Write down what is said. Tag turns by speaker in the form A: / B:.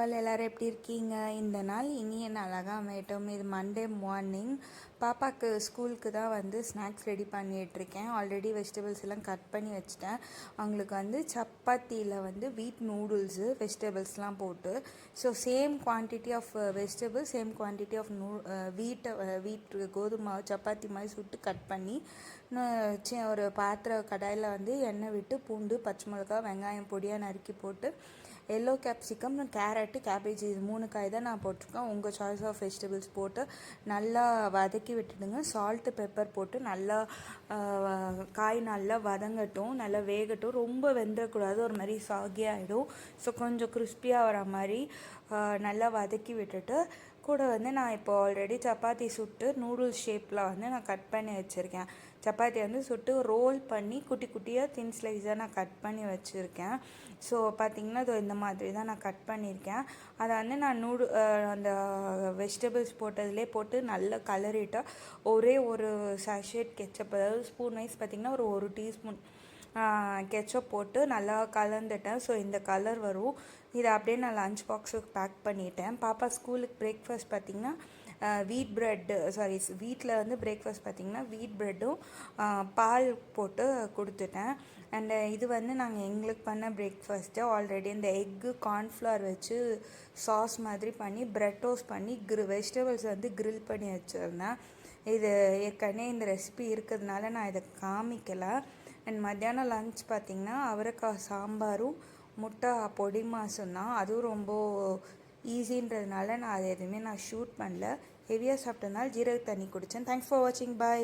A: All எல்லோரும் எப்படி இருக்கீங்க? இந்த நாள் இனிய நாளாக அமையட்டும். இது மண்டே மார்னிங். பாப்பாவுக்கு ஸ்கூலுக்கு தான் வந்து ஸ்நாக்ஸ் ரெடி பண்ணிகிட்ருக்கேன். ஆல்ரெடி வெஜிடபிள்ஸ் எல்லாம் கட் பண்ணி வச்சுட்டேன். அவங்களுக்கு வந்து சப்பாத்தியில் வந்து வீட் நூடுல்ஸு வெஜிடபிள்ஸ்லாம் போட்டு, so same quantity of vegetables, same quantity of wheat கோதுமை சப்பாத்தி மாதிரி சுட்டு கட் பண்ணி ஒரு கடாயில் வந்து எண்ணெய் விட்டு பூண்டு, பச்சை மிளகா, வெங்காயம் பொடியாக நறுக்கி போட்டு, எல்லோ கேப்சிகம், கேரட்டு, கேபேஜ் இது 3 காய் தான் நான் போட்டிருக்கேன். உங்கள் சாய்ஸ் ஆஃப் வெஜிடபிள்ஸ் போட்டு நல்லா வதக்கி விட்டுடுங்க. சால்ட்டு பெப்பர் போட்டு நல்லா காய் நல்லா வதங்கட்டும், நல்லா வேகட்டும். ரொம்ப வெந்துடக்கூடாது, ஒரு மாதிரி சாகியாகிடும். ஸோ கொஞ்சம் கிறிஸ்பியாக வர மாதிரி நல்லா வதக்கி விட்டுட்டு, கூட வந்து நான் இப்போ ஆல்ரெடி சப்பாத்தி சுட்டு நூடுல்ஸ் ஷேப்பில் வந்து நான் கட் பண்ணி வச்சுருக்கேன். சப்பாத்தி வந்து சுட்டு ரோல் பண்ணி குட்டி குட்டியாக தின் ஸ்லைஸாக நான் கட் பண்ணி வச்சுருக்கேன். ஸோ பார்த்திங்கன்னா அது இந்த மாதிரி தான் நான் கட் பண்ணியிருக்கேன். அதை வந்து நான் அந்த வெஜிடபிள்ஸ் போட்டதுலேயே போட்டு நல்லா கலரிட்டு ஒரே ஒரு சாஷேட் கெச்சப், அதாவது ஸ்பூன் வைஸ் பார்த்திங்கன்னா ஒரு டீஸ்பூன் கெச்சப் போட்டு நல்லா கலந்துட்டேன். ஸோ இந்த கலர் வரும். இதை அப்படியே நான் லஞ்ச் பாக்ஸுக்கு பேக் பண்ணிட்டேன். பாப்பா ஸ்கூலுக்கு பிரேக்ஃபாஸ்ட் பார்த்திங்கன்னா வீட்டில் வந்து பிரேக்ஃபாஸ்ட் பார்த்திங்கன்னா வீட் ப்ரெட்டும் பால் போட்டு கொடுத்துட்டேன். அண்டு இது வந்து நாங்கள் எங்களுக்கு பண்ண பிரேக்ஃபாஸ்ட்டு. ஆல்ரெடி இந்த எக்கு கார்ன்ஃப்ளவர் வச்சு சாஸ் மாதிரி பண்ணி ப்ரெட் டோஸ்ட் பண்ணி வெஜிடபிள்ஸ் வந்து க்ரில் பண்ணி வச்சுருந்தேன். இது ஏற்கனவே இந்த ரெசிபி இருக்கிறதுனால நான் இதை காமிக்கலை. அண்ட் மத்தியானம் லன்ச் பார்த்திங்கன்னா அவரைக்காய் சாம்பாரும் முட்டை பொடி மாசும் தான். அதுவும் ரொம்ப ஈஸின்றதுனால நான் அது எதுவுமே ஷூட் பண்ணல. ஹெவியாக சாப்பிட்டதுனால ஜீரக தண்ணி குடித்தேன். தேங்க்ஸ் ஃபார் வாட்சிங். பாய்.